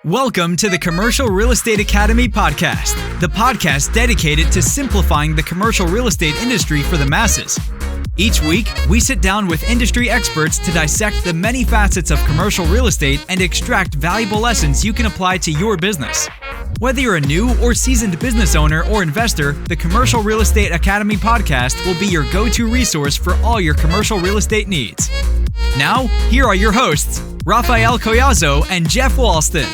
Welcome to the Commercial Real Estate Academy podcast, the podcast dedicated to simplifying the commercial real estate industry for the masses. Each week, we sit down with industry experts to dissect the many facets of commercial real estate and extract valuable lessons you can apply to your business. Whether you're a new or seasoned business owner or investor, the Commercial Real Estate Academy podcast will be your go-to resource for all your commercial real estate needs. Now, here are your hosts, Raphael Collazo and Jeff Walston.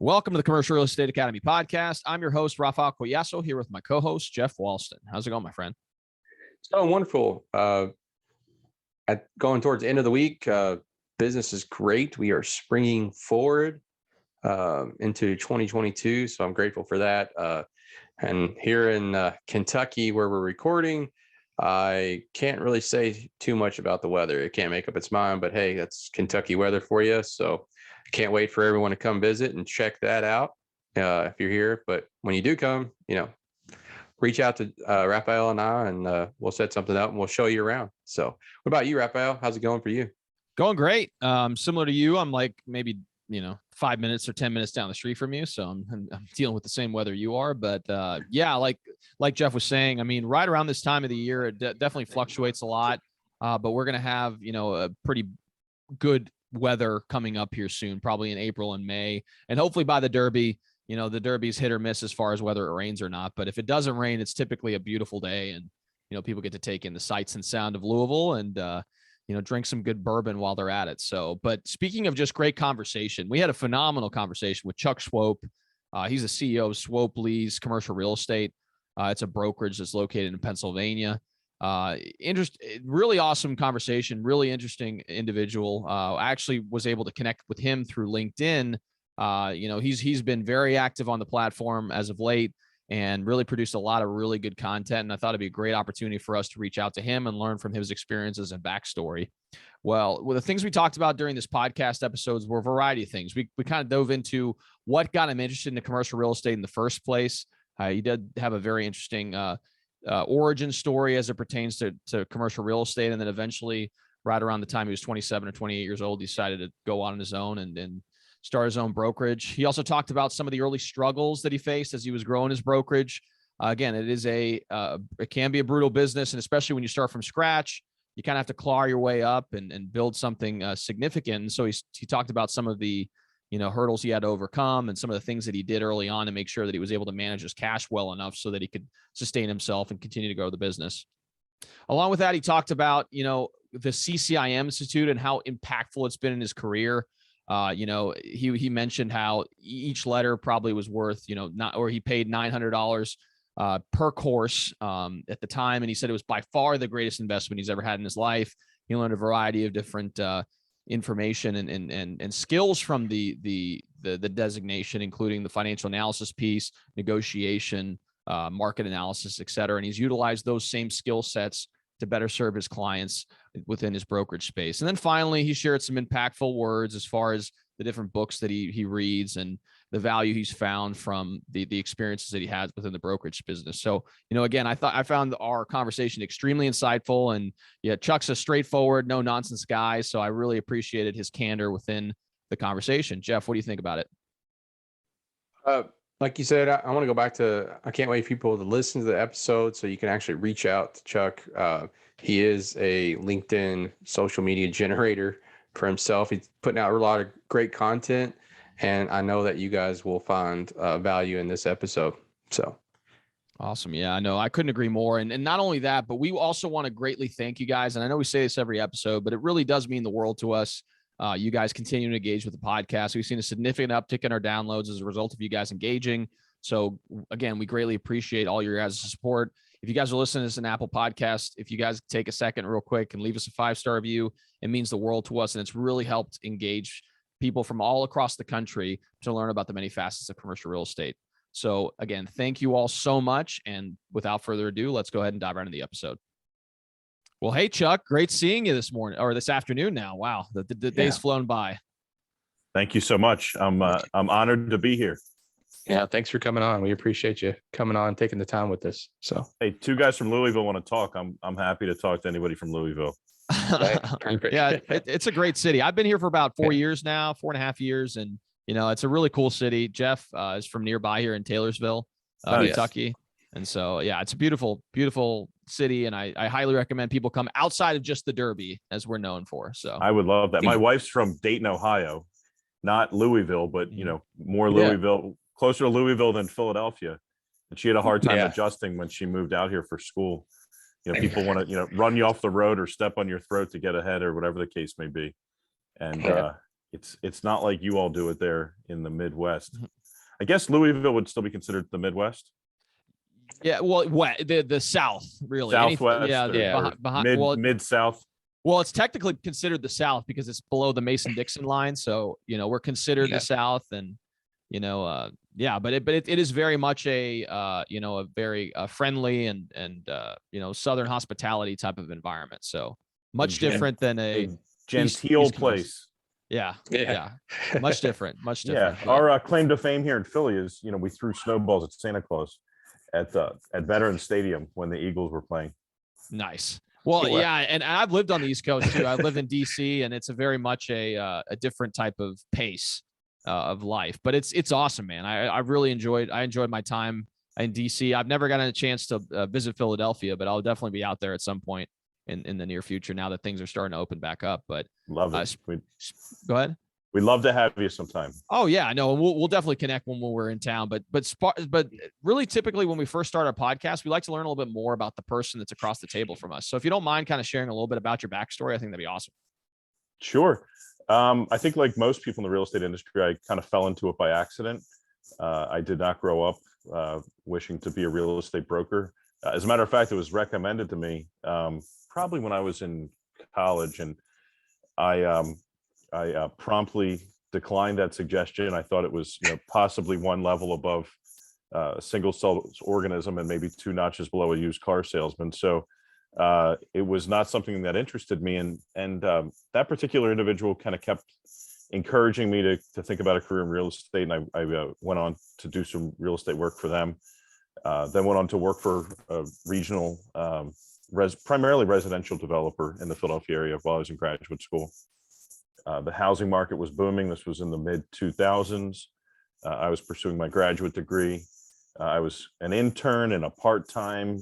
Welcome to the Commercial Real Estate Academy podcast. I'm your host, Raphael Collazo, here with my co-host, Jeff Walston. How's it going, my friend? It's going wonderful. Going towards the end of the week, business is great. We are springing forward into 2022, so I'm grateful for that. And here in Kentucky, where we're recording, I can't really say too much about the weather. It can't make up its mind, but hey, that's Kentucky weather for you. So I can't wait for everyone to come visit and check that out if you're here. But when you do come, reach out to Raphael and I, and we'll set something up and we'll show you around. So what about you, Raphael? How's it going for you? Going great. Similar to you, I'm like maybe 5 minutes or 10 minutes down the street from you, so I'm dealing with the same weather you are. But yeah, like Jeff was saying, I mean, right around this time of the year, it definitely fluctuates a lot. But we're gonna have a pretty good weather coming up here soon, probably in April and May, and hopefully by the Derby. The Derby's hit or miss as far as whether it rains or not. But if it doesn't rain, it's typically a beautiful day, and people get to take in the sights and sound of Louisville and drink some good bourbon while they're at it. So, but speaking of just great conversation, we had a phenomenal conversation with Chuck Swope. He's the CEO of Swope Lee's Commercial Real Estate. It's a brokerage that's located in Pennsylvania. Really awesome conversation, really interesting individual. I actually was able to connect with him through LinkedIn. He's been very active on the platform as of late and really produced a lot of really good content. And I thought it'd be a great opportunity for us to reach out to him and learn from his experiences and backstory. Well, the things we talked about during this podcast episodes were a variety of things. We kind of dove into what got him interested in the commercial real estate in the first place. He did have a very interesting origin story as it pertains to commercial real estate. And then eventually, right around the time he was 27 or 28 years old, he decided to go on his own and start his own brokerage. He also talked about some of the early struggles that he faced as he was growing his brokerage. Again, it can be a brutal business, and especially when you start from scratch, you kind of have to claw your way up and build something significant. And so he talked about some of the hurdles he had to overcome and some of the things that he did early on to make sure that he was able to manage his cash well enough so that he could sustain himself and continue to grow the business. Along with that, he talked about the CCIM Institute and how impactful it's been in his career. He mentioned how each letter probably was worth, he paid $900 per course at the time. And he said it was by far the greatest investment he's ever had in his life. He learned a variety of different information and skills from the designation, including the financial analysis piece, negotiation, market analysis, et cetera. And he's utilized those same skill sets to better serve his clients within his brokerage space. And then finally, he shared some impactful words as far as the different books that he reads and the value he's found from the experiences that he has within the brokerage business. So, again, I found our conversation extremely insightful, and yeah, Chuck's a straightforward, no nonsense guy. So I really appreciated his candor within the conversation. Jeff, what do you think about it? Like you said, I want to go back to, I can't wait for people to listen to the episode so you can actually reach out to Chuck. He is a LinkedIn social media generator for himself. He's putting out a lot of great content, and I know that you guys will find value in this episode. So awesome. Yeah, I know. I couldn't agree more. And not only that, but we also want to greatly thank you guys. And I know we say this every episode, but it really does mean the world to us. You guys continue to engage with the podcast. We've seen a significant uptick in our downloads as a result of you guys engaging. So again, we greatly appreciate all your guys' support. If you guys are listening to this in Apple Podcast, if you guys take a second real quick and leave us a 5-star review, it means the world to us. And it's really helped engage people from all across the country to learn about the many facets of commercial real estate. So again, thank you all so much. And without further ado, let's go ahead and dive right into the episode. Well, hey, Chuck, great seeing you this morning or this afternoon now. Wow. The day's flown by. Thank you so much. I'm honored to be here. Yeah, thanks for coming on. We appreciate you coming on, taking the time with us. So, hey, two guys from Louisville want to talk. I'm happy to talk to anybody from Louisville. Yeah, it's a great city. I've been here for about 4 years now, 4.5 years. And, it's a really cool city. Jeff is from nearby here in Taylorsville, Kentucky. And so, yeah, it's a beautiful, beautiful city. And I highly recommend people come outside of just the Derby, as we're known for. So I would love that. My wife's from Dayton, Ohio, not Louisville, but, more Louisville, closer to Louisville than Philadelphia. And she had a hard time adjusting when she moved out here for school. People want to, run you off the road or step on your throat to get ahead or whatever the case may be. And it's not like you all do it there in the Midwest. I guess Louisville would still be considered the Midwest. Yeah, well, the South, really. Southwest, mid-South. Well, it's technically considered the South because it's below the Mason-Dixon line. So, we're considered the South, and, but it is very much a very friendly and Southern hospitality type of environment. So much different than a genteel place. Yeah. Much different. Yeah. Our claim to fame here in Philly is, we threw snowballs at Santa Claus at Veterans Stadium when the Eagles were playing. Nice. Well, yeah, and I've lived on the East Coast too. I live in DC, and it's a very much a different type of pace of life, but it's awesome, man. I really enjoyed my time in DC. I've never gotten a chance to visit Philadelphia, but I'll definitely be out there at some point in the near future now that things are starting to open back up. But love it. Go ahead. We'd love to have you sometime. Oh yeah, no, we'll definitely connect when we're in town. But really, typically when we first start our podcast, we like to learn a little bit more about the person that's across the table from us. So if you don't mind kind of sharing a little bit about your backstory, I think that'd be awesome. Sure. I think like most people in the real estate industry, I kind of fell into it by accident. I did not grow up wishing to be a real estate broker. As a matter of fact, it was recommended to me probably when I was in college, and I promptly declined that suggestion. I thought it was possibly one level above a single cell organism and maybe two notches below a used car salesman. So it was not something that interested me. And that particular individual kind of kept encouraging me to think about a career in real estate. And I went on to do some real estate work for them. Then went on to work for a regional, primarily residential developer in the Philadelphia area while I was in graduate school. The housing market was booming. This was in the mid 2000s. I was pursuing my graduate degree. I was an intern in a part-time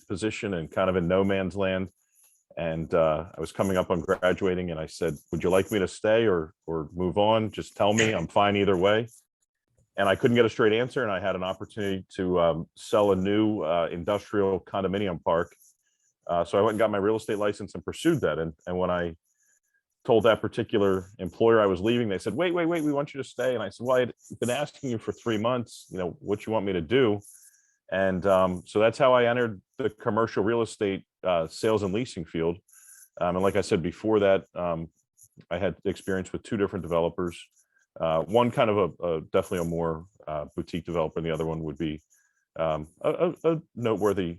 position and kind of in no man's land. And I was coming up on graduating, and I said, would you like me to stay or move on? Just tell me, I'm fine either way. And I couldn't get a straight answer. And I had an opportunity to sell a new industrial condominium park. So I went and got my real estate license and pursued that. And when I told that particular employer I was leaving, they said, wait, we want you to stay. And I said, well, I've been asking you for 3 months, what you want me to do. And so that's how I entered the commercial real estate sales and leasing field. And like I said, before that, I had experience with 2 different developers. One kind of definitely a more boutique developer, and the other one would be a noteworthy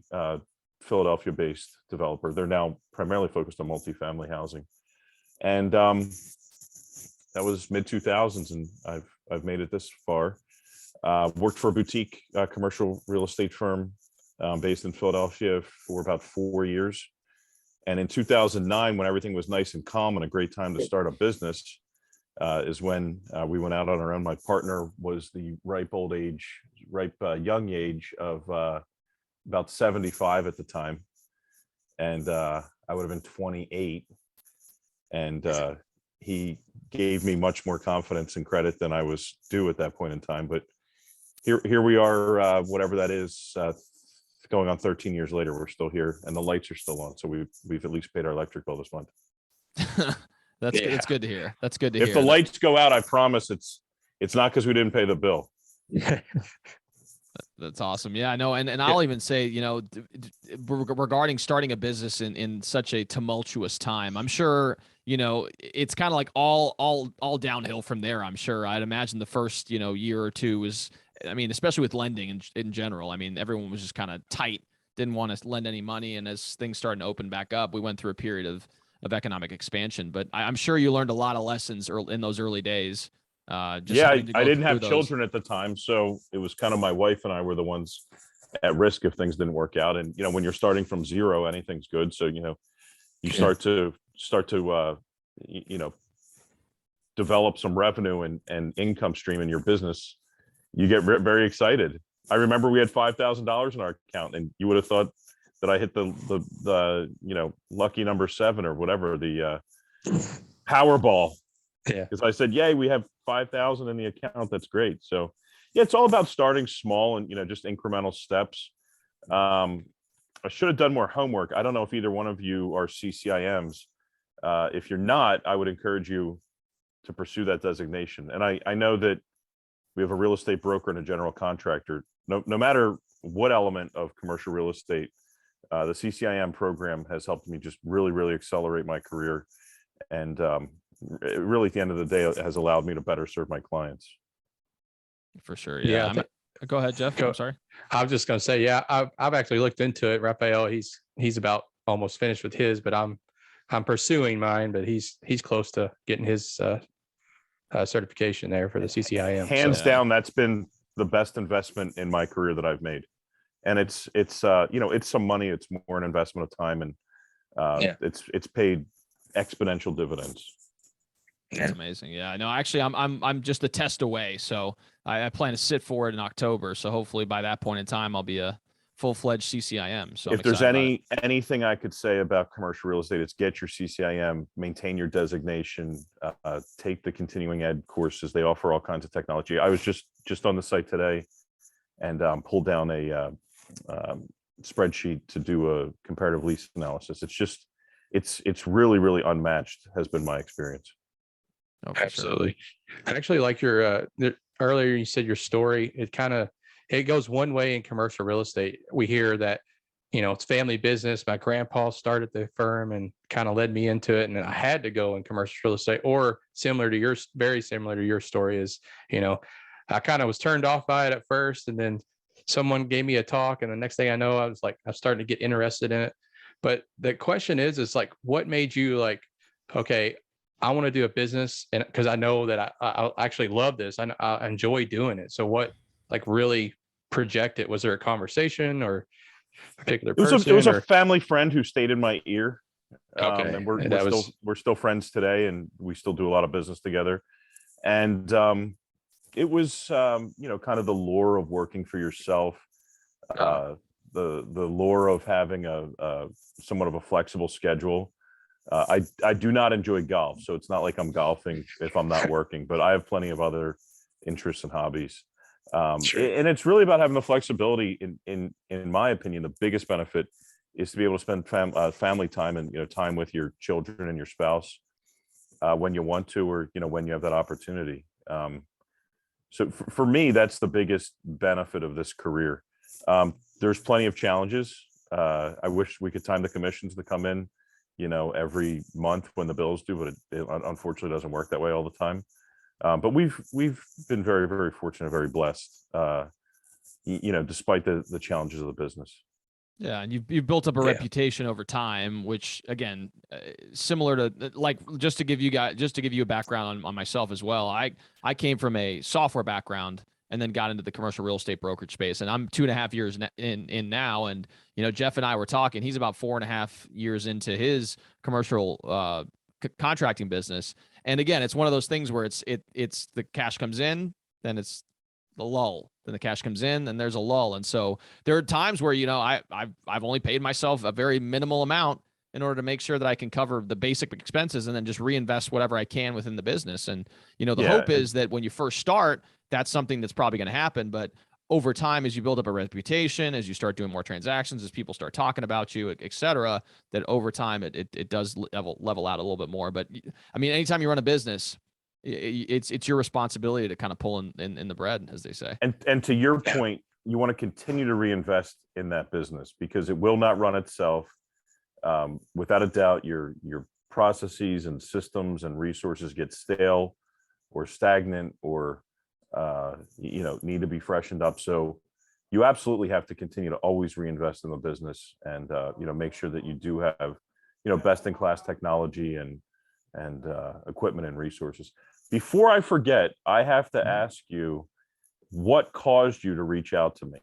Philadelphia-based developer. They're now primarily focused on multifamily housing. And that was mid 2000s, and I've made it this far. Worked for a boutique commercial real estate firm based in Philadelphia for about 4 years. And in 2009, when everything was nice and calm and a great time to start a business, is when we went out on our own. My partner was the ripe young age of about 75 at the time, and I would have been 28. And he gave me much more confidence and credit than I was due at that point in time. But here we are, whatever that is, going on 13 years later. We're still here, and the lights are still on. So we've at least paid our electric bill this month. That's good to hear. That's good to hear. If the lights go out, I promise it's not because we didn't pay the bill. That's awesome. Yeah, I know. And I'll even say, regarding starting a business in such a tumultuous time, I'm sure, it's kind of like all downhill from there. I'm sure. I'd imagine the first, year or two was, especially with lending in general, everyone was just kind of tight, didn't want to lend any money. And as things started to open back up, we went through a period of economic expansion. But I'm sure you learned a lot of lessons in those early days Just Yeah, having to I go didn't have through those. children at the time, so it was kind of my wife and I were the ones at risk if things didn't work out. And when you're starting from zero, anything's good. So you start to you know develop some revenue and income stream in your business. You get very excited. I remember we had $5,000 in our account, and you would have thought that I hit the lucky number 7 or whatever, the Powerball. Yeah. Because I said, yay, we have 5,000 in the account. That's great. So yeah, it's all about starting small and just incremental steps. I should have done more homework. I don't know if either one of you are CCIMs. If you're not, I would encourage you to pursue that designation. And I know that we have a real estate broker and a general contractor. No matter what element of commercial real estate, the CCIM program has helped me just really, really accelerate my career. And really, at the end of the day, it has allowed me to better serve my clients. For sure. Yeah. Go ahead, Jeff. I'm sorry. I was just going to say, yeah, I've actually looked into it. Raphael, he's about almost finished with his, but I'm pursuing mine, but he's close to getting his certification there for the CCIM. Hands down, that's been the best investment in my career that I've made. And it's some money. It's more an investment of time, and it's paid exponential dividends. That's amazing. Yeah, no, actually, I'm just a test away. So I plan to sit for it in October. So hopefully by that point in time, I'll be a full-fledged CCIM. So if there's anything I could say about commercial real estate, it's get your CCIM, maintain your designation, take the continuing ed courses. They offer all kinds of technology. I was just on the site today and pulled down a spreadsheet to do a comparative lease analysis. It's really, really unmatched, has been my experience. Oh, absolutely. Sure. I actually like your earlier you said your story. It goes one way in commercial real estate. We hear that it's family business. My grandpa started the firm and kind of led me into it, and I had to go in commercial real estate. Or very similar to your story is I kind of was turned off by it at first, and then someone gave me a talk, and the next thing I know, I was starting to get interested in it. But the question is like, what made you like, okay, I want to do a business, and because I know that I actually love this, I enjoy doing it. So what really projected? Was there a conversation or a particular person? It was a family friend who stayed in my ear. Okay, and we're still friends today, and we still do a lot of business together. And it was kind of the lure of working for yourself, the lure of having a somewhat of a flexible schedule. I do not enjoy golf, so it's not like I'm golfing if I'm not working, but I have plenty of other interests and hobbies. Sure. And it's really about having the flexibility. In my opinion, the biggest benefit is to be able to spend family time and time with your children and your spouse when you want to, or when you have that opportunity. So for me, that's the biggest benefit of this career. There's plenty of challenges. I wish we could time the commissions to come in every month when the bills do, but it unfortunately doesn't work that way all the time. But we've been very, very fortunate, very blessed, despite the challenges of the business. Yeah, and you've built up a reputation over time, which again, similar to just to give you a background on myself as well. I came from a software background and then got into the commercial real estate brokerage space, and I'm 2.5 years in now. And Jeff and I were talking. He's about 4.5 years into his commercial contracting business. And again, it's one of those things where it's the cash comes in, then it's the lull. Then the cash comes in, and there's a lull. And so there are times where I've only paid myself a very minimal amount in order to make sure that I can cover the basic expenses, and then just reinvest whatever I can within the business. And the hope is that when you first start, that's something that's probably going to happen. But over time, as you build up a reputation, as you start doing more transactions, as people start talking about you, et cetera, that over time it does level out a little bit more. But I mean, anytime you run a business, it's your responsibility to kind of pull in the bread, as they say. And to your point, you want to continue to reinvest in that business because it will not run itself. Without a doubt, your processes and systems and resources get stale or stagnant or need to be freshened up. So you absolutely have to continue to always reinvest in the business and make sure that you do have best in class technology and equipment and resources. Before I forget, I have to ask you, what caused you to reach out to me?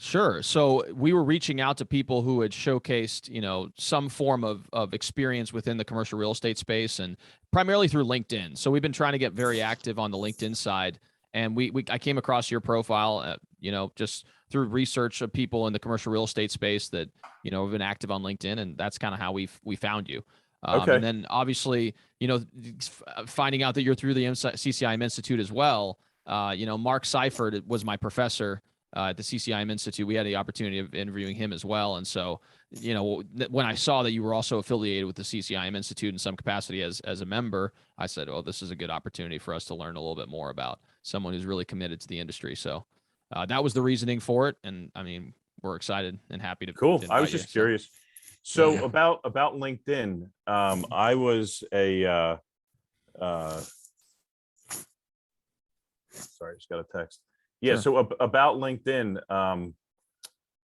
Sure. So we were reaching out to people who had showcased, some form of experience within the commercial real estate space, and primarily through LinkedIn. So we've been trying to get very active on the LinkedIn side. And I came across your profile, just through research of people in the commercial real estate space that, have been active on LinkedIn. And that's kind of how we found you. Okay. And then obviously, finding out that you're through the CCIM Institute as well. Mark Seifert was my professor at the CCIM Institute. We had the opportunity of interviewing him as well. And so, when I saw that you were also affiliated with the CCIM Institute in some capacity as a member, I said, oh, this is a good opportunity for us to learn a little bit more about someone who's really committed to the industry. So that was the reasoning for it. And I mean, we're excited and happy to. Cool. To I was just curious. So Yeah. about LinkedIn, I was a, sorry, I just got a text. Yeah. Sure. So about LinkedIn,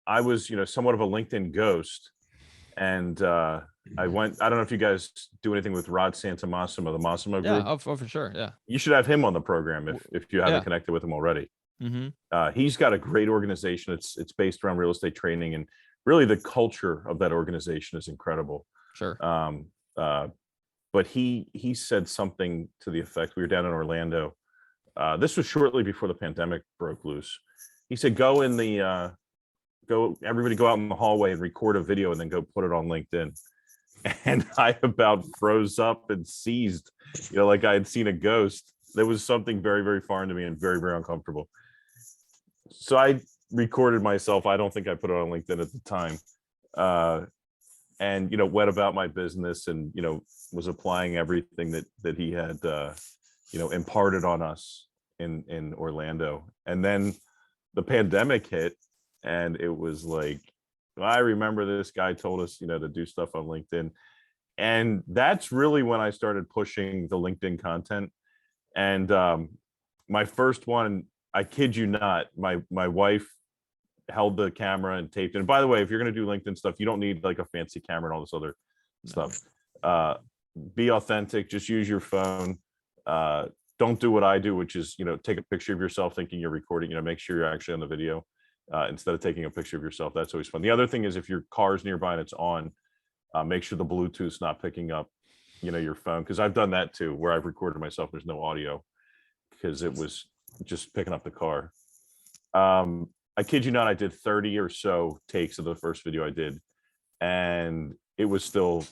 I was, somewhat of a LinkedIn ghost. And I don't know if you guys do anything with Rod Santamassimo, the Massimo group. Yeah, for sure. Yeah. You should have him on the program if you haven't connected with him already. Mm-hmm. He's got a great organization. It's based around real estate training, and really the culture of that organization is incredible. Sure. But he said something to the effect, we were down in Orlando. This was shortly before the pandemic broke loose. He said, everybody go out in the hallway and record a video and then go put it on LinkedIn. And I about froze up and seized, like I had seen a ghost. There was something very, very foreign to me and very, very uncomfortable. So I recorded myself. I don't think I put it on LinkedIn at the time. And, went about my business and, was applying everything that he had, imparted on us in Orlando. And then the pandemic hit, and it was like, I remember this guy told us, to do stuff on LinkedIn. And that's really when I started pushing the LinkedIn content. And my first one, I kid you not, my wife held the camera and taped it. And by the way, if you're going to do LinkedIn stuff, you don't need like a fancy camera and all this other stuff. Be authentic, just use your phone. Don't do what I do, which is, take a picture of yourself thinking you're recording, make sure you're actually on the video instead of taking a picture of yourself. That's always fun. The other thing is, if your car's nearby and it's on, make sure the Bluetooth's not picking up, your phone. Cause I've done that too, where I've recorded myself. There's no audio because it was just picking up the car. I kid you not, I did 30 or so takes of the first video I did, and it was still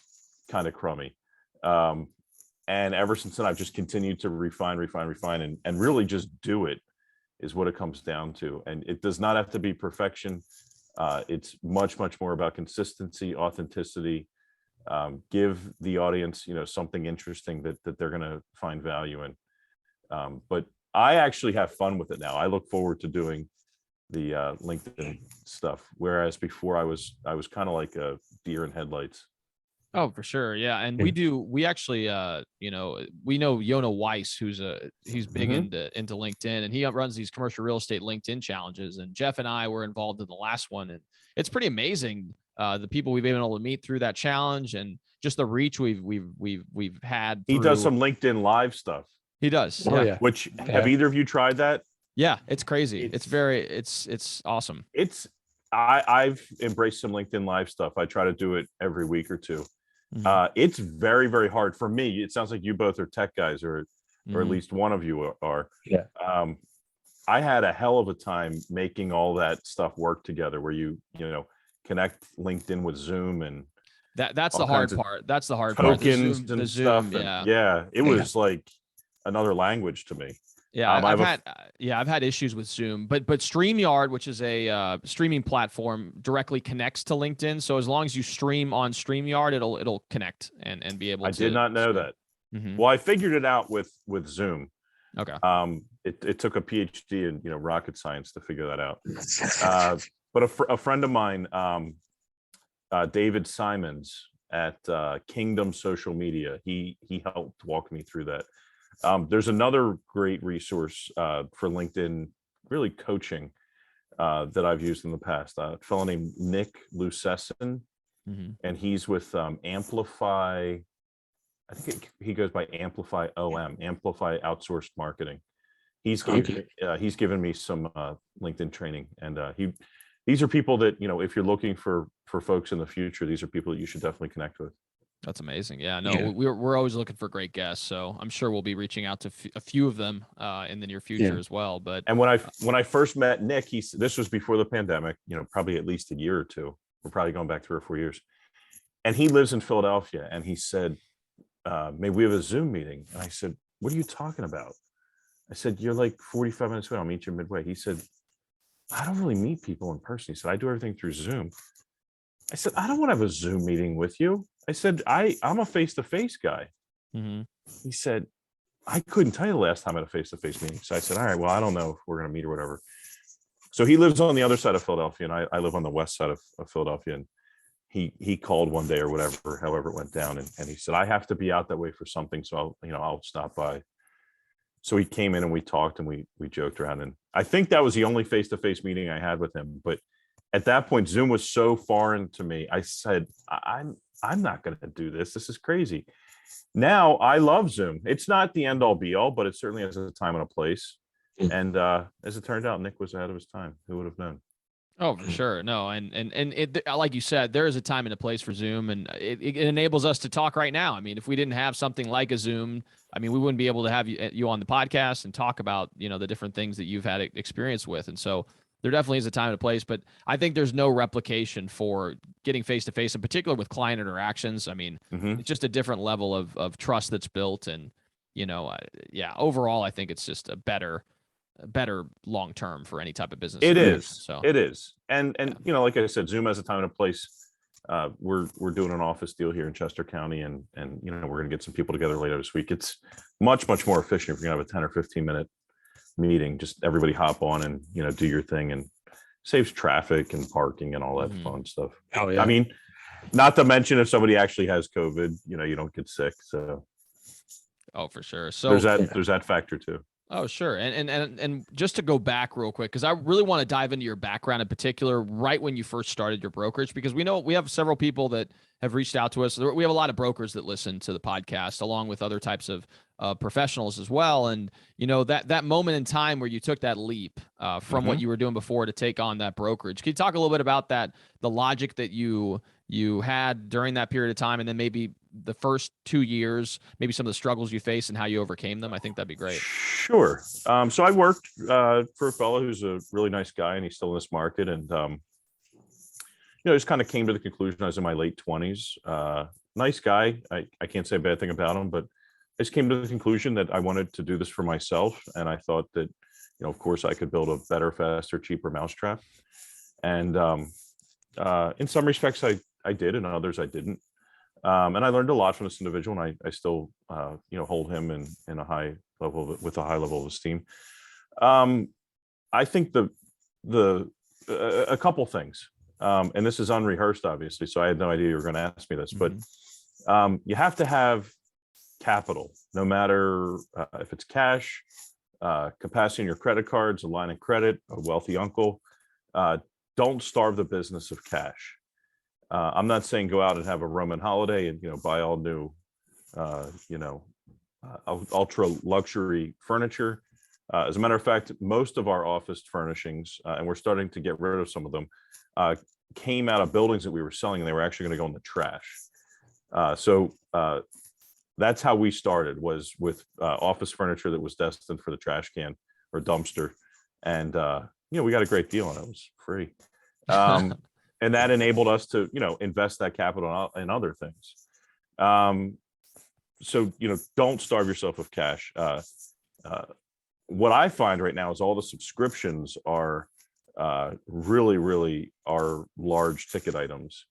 kind of crummy. And ever since then, I've just continued to refine, and really just do it is what it comes down to. And it does not have to be perfection. It's much, much more about consistency, authenticity. Give the audience, something interesting that they're going to find value in. But I actually have fun with it now. I look forward to doing the LinkedIn stuff, whereas before I was kind of like a deer in headlights. Oh, for sure. Yeah. And we actually, we know Yona Weiss, he's big into LinkedIn, and he runs these commercial real estate LinkedIn challenges. And Jeff and I were involved in the last one, and it's pretty amazing. The people we've been able to meet through that challenge, and just the reach we've had. He does some LinkedIn live stuff. He does. Oh, yeah. Which have either of you tried that? Yeah, it's crazy. It's awesome. I've embraced some LinkedIn live stuff. I try to do it every week or two. It's very, very hard for me. It sounds like you both are tech guys, or at least one of you are. Yeah. I had a hell of a time making all that stuff work together, where you connect LinkedIn with Zoom, and that's the hard part. That's the hard part. Tokens and stuff. Yeah. It was like another language to me. Yeah, I've had issues with Zoom, but StreamYard, which is a streaming platform, directly connects to LinkedIn. So as long as you stream on StreamYard, it'll connect and be able to. I did not know that. Well, I figured it out with Zoom. Okay. It took a PhD in rocket science to figure that out. But a friend of mine, David Simons at Kingdom Social Media, he helped walk me through that. There's another great resource for LinkedIn, really coaching, that I've used in the past. A fellow named Nick Lucesson, and he's with Amplify. I think he goes by Amplify Amplify Outsourced Marketing. He's given me some LinkedIn training, and these are people that, if you're looking for folks in the future, these are people that you should definitely connect with. That's amazing. Yeah, no, we're always looking for great guests, so I'm sure we'll be reaching out to a few of them in the near future as well. But when I first met Nick, this was before the pandemic, probably at least a year or two. We're probably going back 3 or 4 years, and he lives in Philadelphia. And he said, "Maybe we have a Zoom meeting." And I said, "What are you talking about?" I said, "You're like 45 minutes away. I'll meet you midway." He said, "I don't really meet people in person." He said, "I do everything through Zoom." I said, "I don't want to have a Zoom meeting with you." I said, I'm a face-to-face guy. Mm-hmm. He said, "I couldn't tell you the last time I had a face-to-face meeting." So I said, "All right, well, I don't know if we're going to meet or whatever." So he lives on the other side of Philadelphia, and I live on the west side of Philadelphia. And he called one day or whatever, however it went down. And he said, "I have to be out that way for something. So I'll stop by." So he came in and we talked and we joked around. And I think that was the only face-to-face meeting I had with him. But at that point, Zoom was so foreign to me. I said, I'm not going to do this. This is crazy. Now I love Zoom. It's not the end all be all, but it certainly has a time and a place. And as it turned out, Nick was ahead of his time. Who would have known? Oh, for sure. No. And it, like you said, there is a time and a place for Zoom, and it enables us to talk right now. I mean, if we didn't have something like a Zoom, I mean, we wouldn't be able to have you on the podcast and talk about, the different things that you've had experience with. And so there definitely is a time and a place, but I think there's no replication for getting face-to-face, in particular with client interactions. I mean, It's just a different level of trust that's built. And, overall, I think it's just a better long-term for any type of business. It is. So it is. And like I said, Zoom has a time and a place. We're doing an office deal here in Chester County, and we're going to get some people together later this week. It's much more efficient if you're going to have a 10 or 15-minute meeting. Just everybody hop on and do your thing, and saves traffic and parking and all that fun stuff. Oh yeah. I mean, not to mention if somebody actually has COVID, you don't get sick. So for sure. So there's that factor too. Oh, sure. And just to go back real quick, because I really want to dive into your background in particular, right when you first started your brokerage, because we know we have several people that have reached out to us. We have a lot of brokers that listen to the podcast, along with other types of professionals as well. And, that moment in time where you took that leap from what you were doing before to take on that brokerage. Can you talk a little bit about that, the logic that you had during that period of time, and then maybe the first 2 years, maybe some of the struggles you faced and how you overcame them? I think that'd be great. Sure. So I worked for a fellow who's a really nice guy, and he's still in this market. And, just kind of came to the conclusion. I was in my late 20s. Nice guy. I can't say a bad thing about him, but I just came to the conclusion that I wanted to do this for myself. And I thought that, of course, I could build a better, faster, cheaper mousetrap. And in some respects, I did, and others I didn't. And I learned a lot from this individual, and I still, hold him in a high level with a high level of esteem. I think a couple things, and this is unrehearsed, obviously, so I had no idea you were going to ask me this, but you have to have capital, no matter if it's cash, capacity in your credit cards, a line of credit, a wealthy uncle. Don't starve the business of cash. I'm not saying go out and have a Roman holiday and buy all new ultra luxury furniture. As a matter of fact, most of our office furnishings, and we're starting to get rid of some of them, came out of buildings that we were selling, and they were actually going to go in the trash. So that's how we started, was with office furniture that was destined for the trash can or dumpster. And we got a great deal on it. It was free. And that enabled us to, invest that capital in other things. So, don't starve yourself of cash. What I find right now is all the subscriptions are really are large ticket items.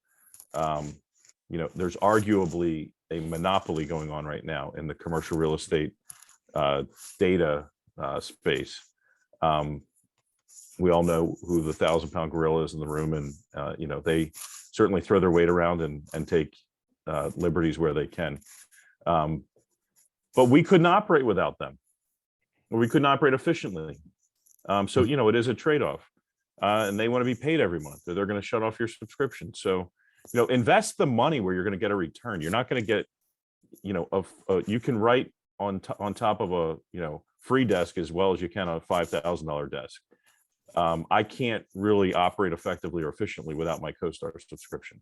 There's arguably a monopoly going on right now in the commercial real estate data space. We all know who the 1,000-pound gorilla is in the room, and they certainly throw their weight around and take liberties where they can. But we couldn't operate without them, or we couldn't operate efficiently. So it is a trade-off, and they want to be paid every month, or they're going to shut off your subscription. So invest the money where you're going to get a return. You're not going to get you can write on top of a, free desk as well as you can on a $5,000 desk. I can't really operate effectively or efficiently without my CoStar subscription.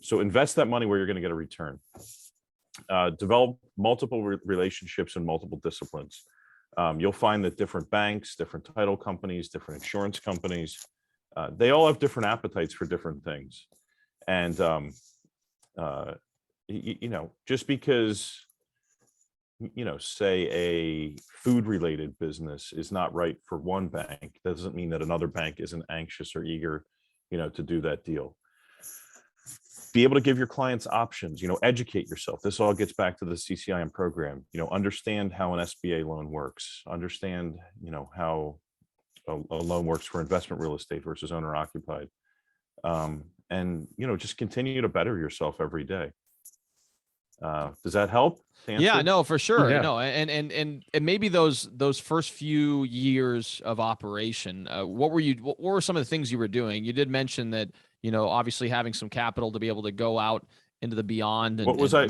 So invest that money where you're going to get a return. Develop multiple relationships in multiple disciplines. You'll find that different banks, different title companies, different insurance companies, they all have different appetites for different things. And, just because, say a food related business is not right for one bank, doesn't mean that another bank isn't anxious or eager, to do that deal. Be able to give your clients options, educate yourself. This all gets back to the CCIM program, understand how an SBA loan works, understand, how a loan works for investment real estate versus owner occupied. And, just continue to better yourself every day. Does that help? Yeah, no, for sure. Yeah. And maybe those first few years of operation, what were some of the things you were doing? You did mention that, obviously having some capital to be able to go out into the beyond. And, what was I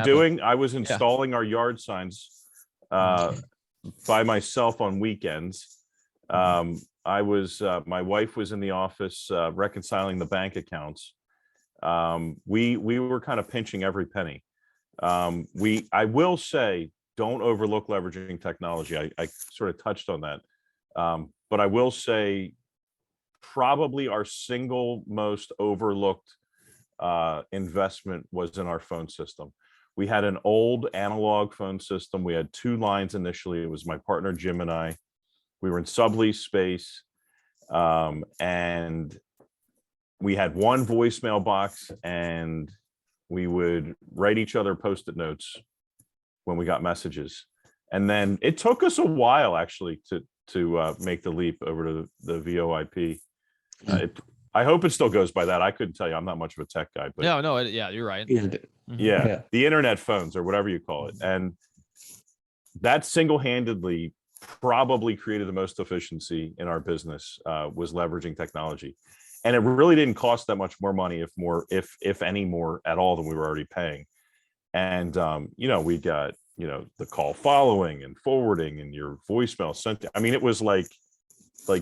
doing? I was installing our yard signs by myself on weekends. My wife was in the office reconciling the bank accounts. We were kind of pinching every penny. I will say, don't overlook leveraging technology. I sort of touched on that. But I will say probably our single most overlooked investment was in our phone system. We had an old analog phone system. We had 2 lines initially. It was my partner, Jim, and I. We were in sublease space. And we had 1 voicemail box, and we would write each other Post-it notes when we got messages. And then it took us a while actually to make the leap over to the VoIP. I hope it still goes by that. I couldn't tell you. I'm not much of a tech guy, but no, yeah, you're right. Yeah, the internet phones or whatever you call it. And that single-handedly probably created the most efficiency in our business, was leveraging technology. And it really didn't cost that much more money, if any more at all, than we were already paying. And we got the call following and forwarding and your voicemail sent. I mean, it was like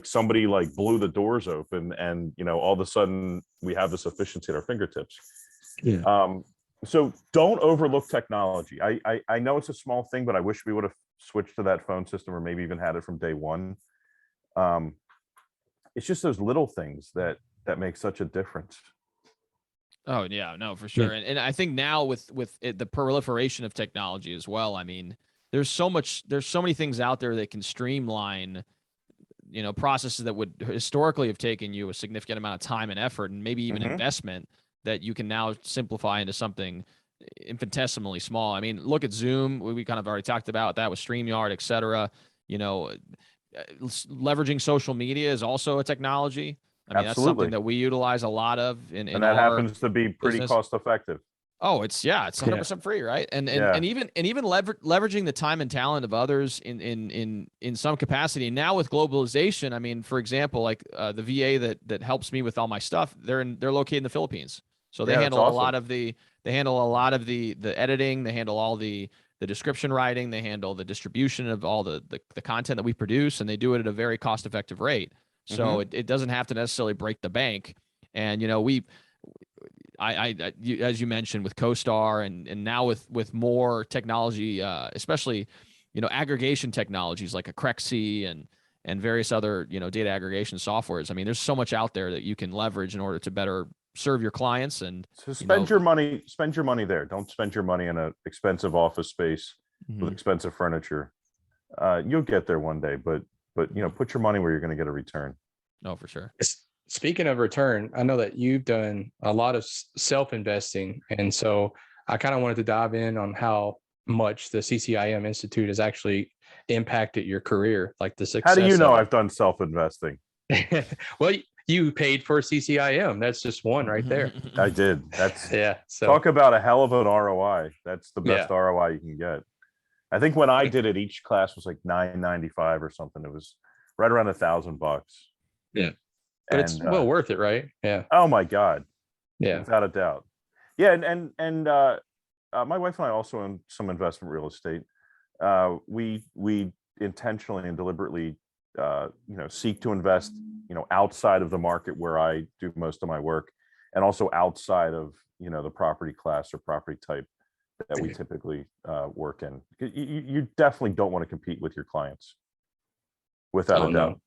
somebody blew the doors open, and all of a sudden we have this efficiency at our fingertips. Yeah. So don't overlook technology. I know it's a small thing, but I wish we would have switched to that phone system, or maybe even had it from day one. It's just those little things that make such a difference. Oh yeah, no, for sure. And I think now with the proliferation of technology as well, I mean, there's so many things out there that can streamline, processes that would historically have taken you a significant amount of time and effort, and maybe even investment, that you can now simplify into something infinitesimally small. I mean, look at Zoom. We kind of already talked about that with StreamYard, et cetera. Leveraging social media is also a technology. I mean, that's something that we utilize a lot of and that happens to be pretty cost effective. Oh, it's 100% free, right? And even leveraging the time and talent of others in some capacity. Now with globalization, I mean, for example, like the VA that helps me with all my stuff, they're located in the Philippines, so they handle a lot of the editing, they handle all the description writing, they handle the distribution of all the content that we produce, and they do it at a very cost effective rate. So it doesn't have to necessarily break the bank. And as you mentioned with CoStar and now with more technology, especially aggregation technologies like a Crexy and various other data aggregation softwares. I mean, there's so much out there that you can leverage in order to better serve your clients. And so spend your money there. Don't spend your money in an expensive office space with expensive furniture. You'll get there one day, but put your money where you're going to get a return. No, for sure. Speaking of return, I know that you've done a lot of self-investing. And so I kind of wanted to dive in on how much the CCIM Institute has actually impacted your career, like the success. How do you know I've done self-investing? Well, you paid for CCIM. That's just one right there. I did. That's So talk about a hell of an ROI. That's the best ROI you can get. I think when I did it, each class was like $9.95 or something. It was right around $1,000. Yeah. But it's well worth it, right? Yeah. Oh my God. Yeah. Without a doubt. Yeah. And my wife and I also own some investment real estate. We intentionally and deliberately, seek to invest, outside of the market where I do most of my work, and also outside of, the property class or property type that we typically work in. You definitely don't want to compete with your clients, without a doubt.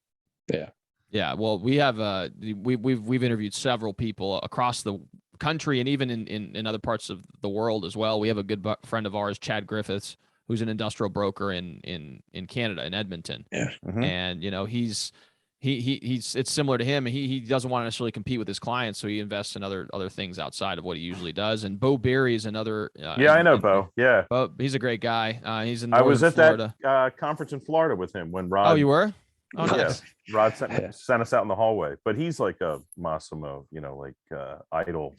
No. Yeah, well, we have we've interviewed several people across the country and even in other parts of the world as well. We have a good friend of ours, Chad Griffiths, who's an industrial broker in Canada, in Edmonton. Yeah. Mhm. And he's it's similar to him. He doesn't want to necessarily compete with his clients, so he invests in other things outside of what he usually does. And Bo Berry is another. Yeah, I know Bo. Yeah, Bo, he's a great guy. He's in I was northern at Florida. that conference in Florida with him when Rod. Oh, you were? Oh, Yeah, nice. Rod sent us out in the hallway, but he's like a Massimo, idol,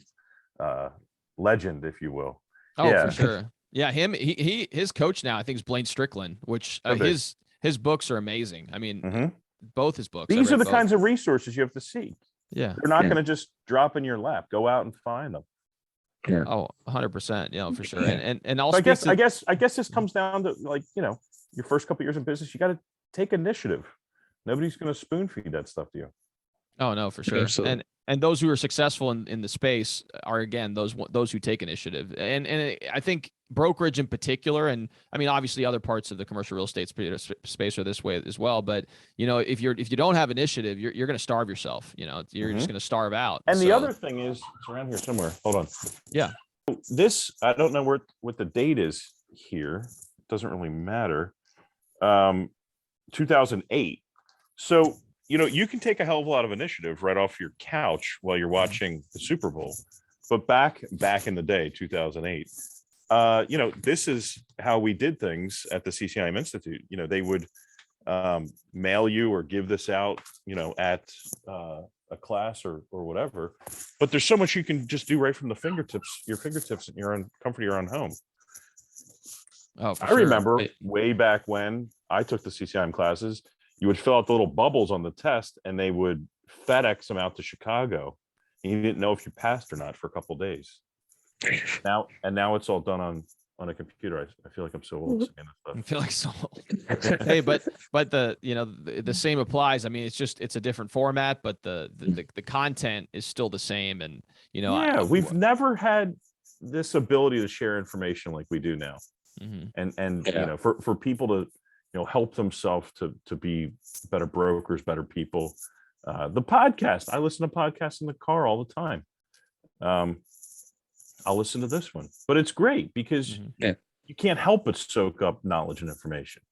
legend, if you will. Oh, Yeah. for sure. Yeah, his coach now, I think, is Blaine Strickland, which Okay. his books are amazing. I mean, Mhm. both his books. These are the kinds of resources you have to seek. Yeah. They're not Yeah. going to just drop in your lap. Go out and find them. Yeah. Oh, 100%. For sure. Yeah. And I'll So speak to, I guess this comes down to, your first couple years in business. You got to take initiative. Nobody's going to spoon feed that stuff to you. Oh, no, for sure. Absolutely. And those who are successful in the space are, again, those who take initiative. And I think brokerage in particular, and I mean, obviously other parts of the commercial real estate space are this way as well. But, if you don't have initiative, you're going to starve yourself. You're just going to starve out. And the So, other thing is, it's around here somewhere. Hold on. Yeah. This, I don't know what the date is here. It doesn't really matter. 2008. So, you can take a hell of a lot of initiative right off your couch while you're watching the Super Bowl. But back in the day, 2008, this is how we did things at the CCIM Institute. They would mail you or give this out, at a class or whatever. But there's so much you can just do right from your fingertips in your own comfort of your own home. Oh, for I sure. remember way back when I took the CCIM classes, you would fill out the little bubbles on the test and they would FedEx them out to Chicago. And you didn't know if you passed or not for a couple of days. Now it's all done on a computer. I feel like I'm so old saying I this feel like so. Hey, but the same applies. I mean, it's a different format, but the content is still the same. And we've never had this ability to share information like we do now. Mhm. And for people to help themselves to be better brokers, better people. The podcast, I listen to podcasts in the car all the time. I'll listen to this one, but it's great because you can't help but soak up knowledge and information.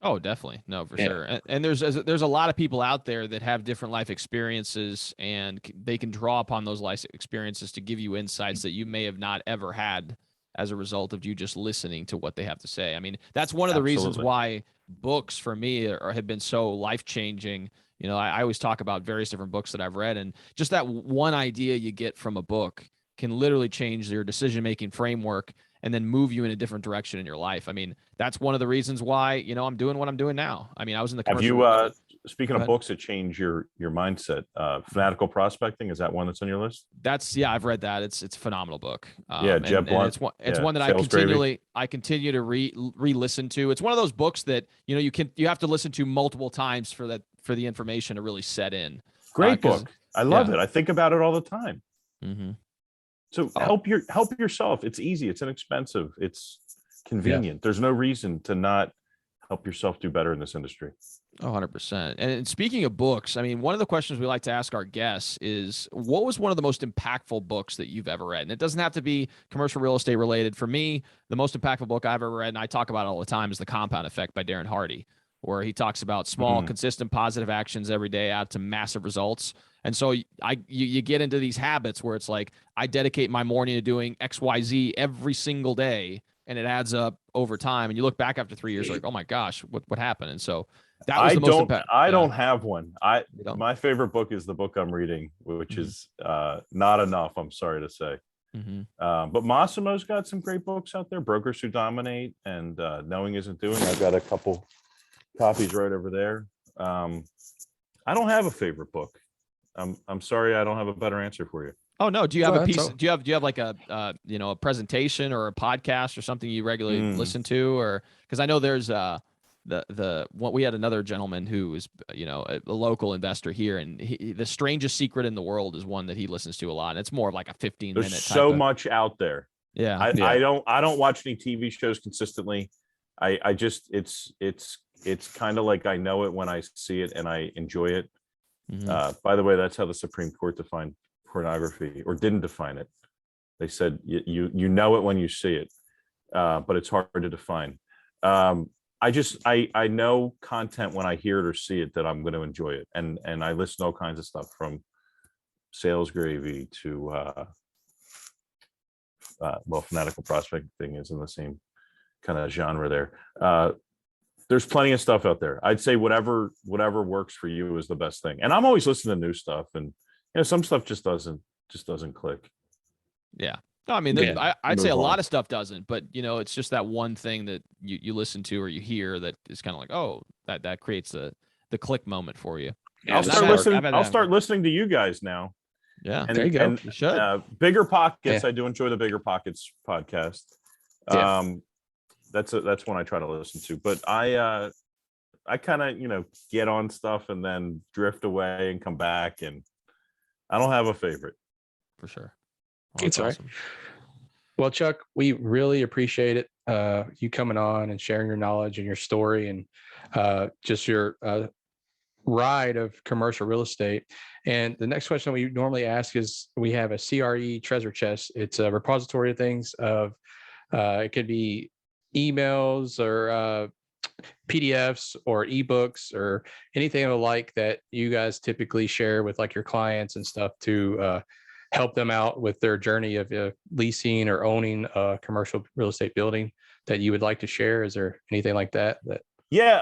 Oh, definitely. No, for sure. And there's a lot of people out there that have different life experiences, and they can draw upon those life experiences to give you insights that you may have not ever had as a result of you just listening to what they have to say. I mean, that's one of the reasons why books for me have been so life-changing. I always talk about various different books that I've read, and just that one idea you get from a book can literally change your decision-making framework and then move you in a different direction in your life. I mean, that's one of the reasons why, I'm doing what I'm doing now. I mean, I was in the commercial. Have you, speaking of books that change your mindset, Fanatical Prospecting, is that one that's on your list? I've read that. It's a phenomenal book. Jeb Blunt. It's one that I continue to re-listen to. It's one of those books that, you have to listen to multiple times for the information to really set in. Great book. I love it. I think about it all the time. Mm-hmm. So help yourself. It's easy. It's inexpensive. It's convenient. There's no reason to not help yourself do better in this industry. 100%. And speaking of books, I mean, one of the questions we like to ask our guests is, what was one of the most impactful books that you've ever read? And it doesn't have to be commercial real estate related. For me, the most impactful book I've ever read, and I talk about it all the time, is The Compound Effect by Darren Hardy, where he talks about small, consistent, positive actions every day out to massive results. And so you get into these habits where it's like, I dedicate my morning to doing X, Y, Z every single day, and it adds up over time. And you look back after 3 years, like, oh my gosh, what happened? And so that was the most impactful. I don't have one. My favorite book is the book I'm reading, which is Not Enough, I'm sorry to say. But Massimo's got some great books out there, Brokers Who Dominate and Knowing Isn't Doing. I've got a couple copies right over there. I don't have a favorite book. I'm sorry, I don't have a better answer for you. Oh no. Do you have Well, a that's piece? all. Do you have like a a presentation or a podcast or something you regularly listen to? Or because I know there's what we had another gentleman who is a local investor here, and the strangest secret in the world is one that he listens to a lot. And it's more of like a 15-minute There's type so of. much out there. Yeah. I don't watch any TV shows consistently. I just it's kind of like I know it when I see it and I enjoy it. By the way, that's how the Supreme Court defined pornography, or didn't define it. They said you know it when you see it, but it's hard to define. I know content when I hear it or see it that I'm going to enjoy it, and I listen to all kinds of stuff from sales gravy to fanatical prospecting is in the same kind of genre there. There's plenty of stuff out there. I'd say whatever works for you is the best thing. And I'm always listening to new stuff, and some stuff just doesn't click. Yeah. No, I mean, I'd say a lot of stuff doesn't, but it's just that one thing that you listen to or you hear that is kind of like, oh, that creates the click moment for you. I'll start listening to you guys now. Yeah, and, there you go. And, you should. Bigger Pockets. Yeah. I do enjoy the Bigger Pockets podcast. Yeah. That's one I try to listen to, but I kind of get on stuff and then drift away and come back, and I don't have a favorite. For sure. It's awesome. Right. Well, Chuck, we really appreciate it. You coming on and sharing your knowledge and your story, and just your ride of commercial real estate. And the next question we normally ask is, we have a CRE treasure chest. It's a repository of things of, it could be emails or PDFs or ebooks or anything of the like that you guys typically share with like your clients and stuff to help them out with their journey of leasing or owning a commercial real estate building that you would like to share. Is there anything like that? Yeah,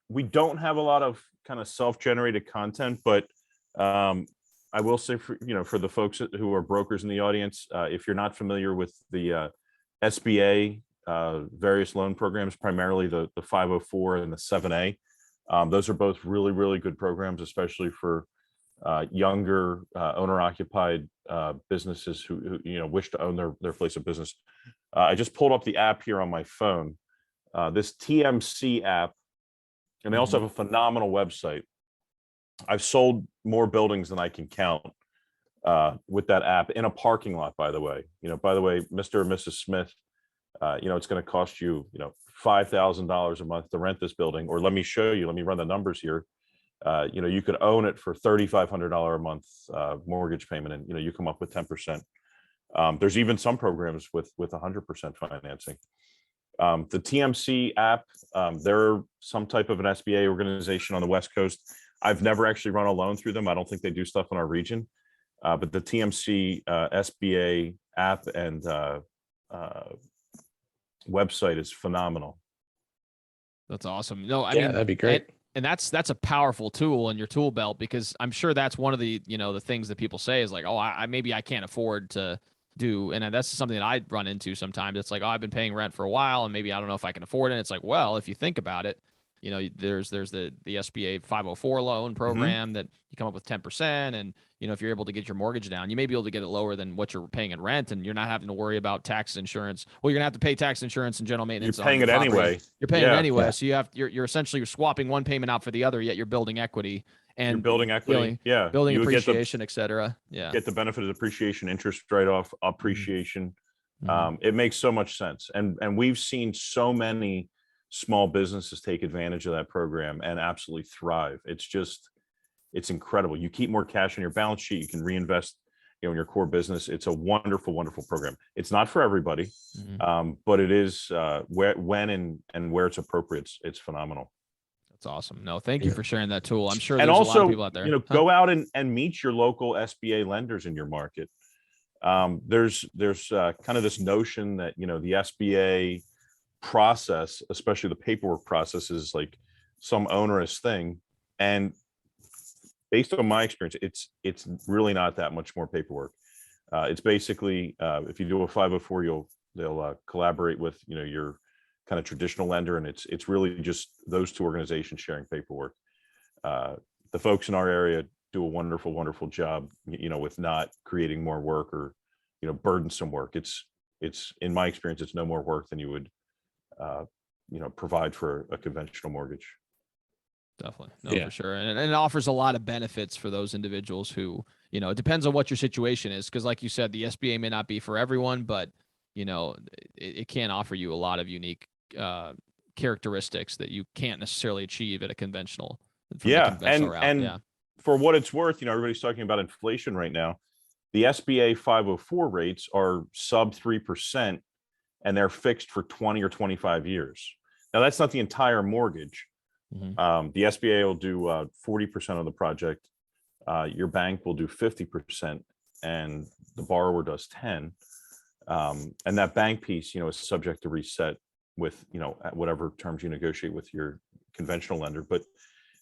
we don't have a lot of kind of self-generated content, but I will say for the folks who are brokers in the audience, if you're not familiar with the SBA various loan programs, primarily the 504 and the 7A, those are both really, really good programs, especially for younger owner-occupied businesses who wish to own their place of business. I just pulled up the app here on my phone, this TMC app, and they also have a phenomenal website. I've sold more buildings than I can count with that app in a parking lot, by the way. By the way, Mr. or Mrs. Smith, it's going to cost you, $5,000 a month to rent this building, or let me run the numbers here. You could own it for $3,500 a month mortgage payment, and you come up with 10%. There's even some programs with 100% financing. The TMC app, they're some type of an SBA organization on the West Coast. I've never actually run a loan through them. I don't think they do stuff in our region, but the TMC SBA app and website is phenomenal. That's awesome. No, I mean, that'd be great. And that's a powerful tool in your tool belt, because I'm sure that's one of the the things that people say is like, oh, maybe I can't afford to do, and that's something that I run into sometimes. It's like, oh, I've been paying rent for a while, and maybe I don't know if I can afford it. And it's like, well, if you think about it, there's the SBA 504 loan program that you come up with 10%, and if you're able to get your mortgage down, you may be able to get it lower than what you're paying in rent, and you're not having to worry about tax insurance. Well, you're gonna have to pay tax insurance and general maintenance. You're paying it anyway. You're paying it anyway, so you're essentially swapping one payment out for the other, yet you're building equity. And you're building equity, building appreciation, et cetera. Yeah, get the benefit of depreciation, interest write-off, appreciation. It makes so much sense, and we've seen so many small businesses take advantage of that program and absolutely thrive. It's incredible. You keep more cash on your balance sheet. You can reinvest, in your core business. It's a wonderful, wonderful program. It's not for everybody, but it is when and where it's appropriate. It's phenomenal. That's awesome. No, thank you for sharing that tool. I'm sure and there's also, a lot of people out there. Go out and meet your local SBA lenders in your market. There's kind of this notion that, the SBA process, especially the paperwork process, is like some onerous thing. And based on my experience, it's really not that much more paperwork. It's basically, if you do a 504, they'll collaborate with, your kind of traditional lender, and it's really just those two organizations sharing paperwork. The folks in our area do a wonderful, wonderful job, with not creating more work or, burdensome work. It's in my experience, it's no more work than you would, provide for a conventional mortgage. Definitely. No, for sure. And it offers a lot of benefits for those individuals who, it depends on what your situation is. Cause like you said, the SBA may not be for everyone, but it can offer you a lot of unique, characteristics that you can't necessarily achieve at a conventional. And for what it's worth, everybody's talking about inflation right now. The SBA 504 rates are sub 3%, and they're fixed for 20 or 25 years. Now, that's not the entire mortgage. The SBA will do 40% of the project. Your bank will do 50%, and the borrower does 10. And that bank piece, is subject to reset with, at whatever terms you negotiate with your conventional lender. But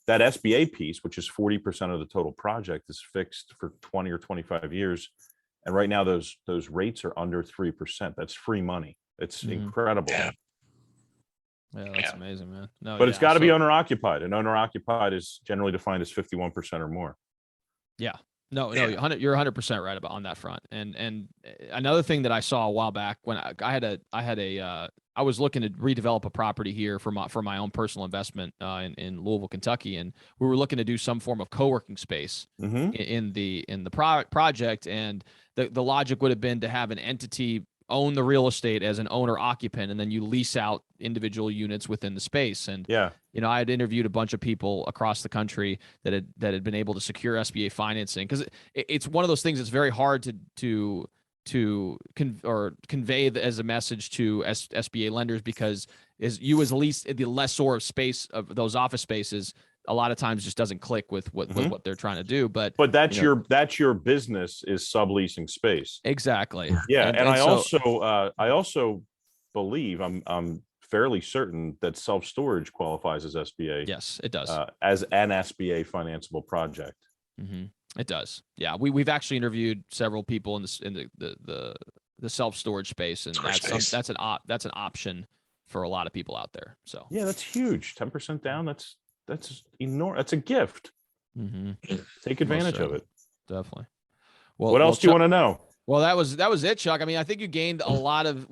that SBA piece, which is 40% of the total project, is fixed for 20 or 25 years. And right now, those rates are under 3%. That's free money. It's incredible. Yeah, that's amazing, man. No, but it's got to be owner occupied, and owner occupied is generally defined as 51% or more. Yeah. No, you're 100% right on that front. And another thing that I saw a while back when I was looking to redevelop a property here for my own personal investment in Louisville, Kentucky, and we were looking to do some form of co-working space in the project, and the logic would have been to have an entity own the real estate as an owner occupant, and then you lease out individual units within the space. And I had interviewed a bunch of people across the country that had been able to secure SBA financing, because it's one of those things that's very hard to convey as a message to SBA lenders, because as the lessor of space of those office spaces, a lot of times just doesn't click with what they're trying to do. But that's your business is subleasing space. Exactly. Yeah. And I also believe, I'm fairly certain that self-storage qualifies as SBA. Yes, it does. As an SBA financeable project. It does. Yeah. We've actually interviewed several people in the self-storage space, and that's an option for a lot of people out there. So yeah, that's huge. 10% down. That's enormous. That's a gift. Take advantage of it. Definitely. Well, what else do you want to know? Well, that was it, Chuck. I mean, I think we gained a lot of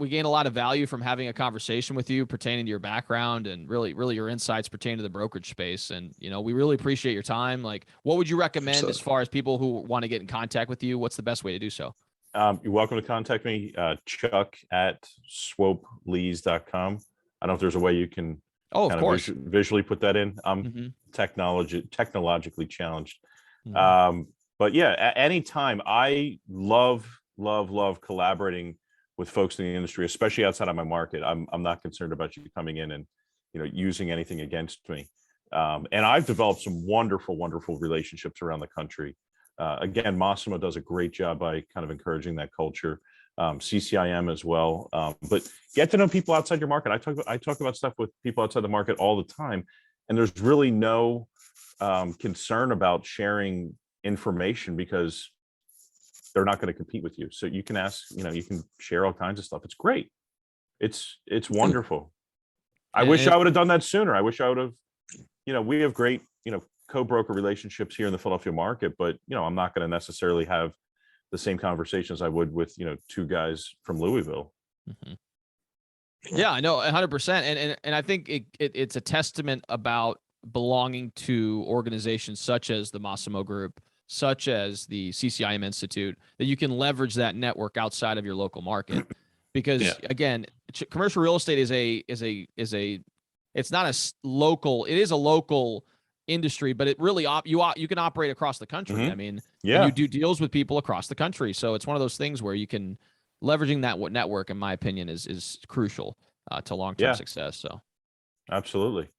value from having a conversation with you pertaining to your background and really your insights pertaining to the brokerage space. And, we really appreciate your time. Like, what would you recommend as far as people who want to get in contact with you? What's the best way to do so? You're welcome to contact me, Chuck at swopelease.com. I don't know if there's a way you can of course visually put that in. I'm technologically challenged. But yeah, anytime. I love collaborating with folks in the industry, especially outside of my market. I'm not concerned about you coming in and using anything against me. And I've developed some wonderful relationships around the country. Again, Massimo does a great job by kind of encouraging that culture. CCIM as well. But get to know people outside your market. I talk about stuff with people outside the market all the time, and there's really no concern about sharing information, because they're not going to compete with you. So you can ask, you can share all kinds of stuff. It's great. It's wonderful. I wish I would have done that sooner. I wish I would have, we have great, co-broker relationships here in the Philadelphia market, but, I'm not going to necessarily have the same conversations I would with, two guys from Louisville. Yeah, I know 100%. And I think it's a testament about belonging to organizations such as the Massimo Group, such as the CCIM Institute, that you can leverage that network outside of your local market. Because again, commercial real estate it's not a local industry, but it really you can operate across the country. I mean, you do deals with people across the country. So it's one of those things where you can leveraging that network, in my opinion, is crucial to long-term success. So absolutely.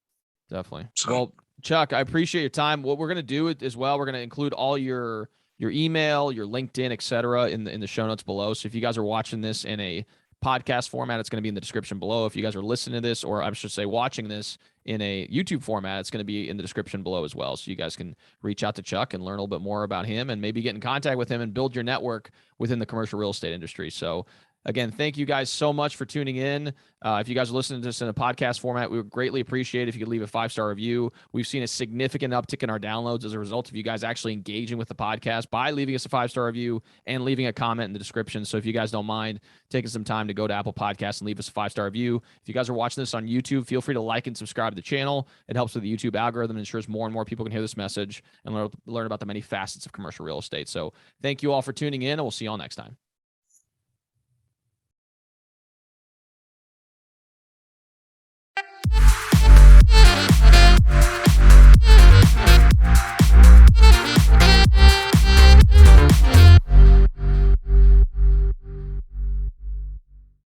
Definitely. Well, Chuck, I appreciate your time. What we're going to do as well, we're going to include all your email, your LinkedIn, et cetera, in the show notes below. So if you guys are watching this in a podcast format, it's going to be in the description below. If you guys are listening to this, or I should say watching this in a YouTube format, it's going to be in the description below as well. So you guys can reach out to Chuck and learn a little bit more about him and maybe get in contact with him and build your network within the commercial real estate industry. So again, thank you guys so much for tuning in. If you guys are listening to this in a podcast format, we would greatly appreciate it if you could leave a 5-star review. We've seen a significant uptick in our downloads as a result of you guys actually engaging with the podcast by leaving us a 5-star review and leaving a comment in the description. So if you guys don't mind taking some time to go to Apple Podcasts and leave us a 5-star review. If you guys are watching this on YouTube, feel free to like and subscribe to the channel. It helps with the YouTube algorithm and ensures more and more people can hear this message and learn about the many facets of commercial real estate. So thank you all for tuning in, and we'll see you all next time.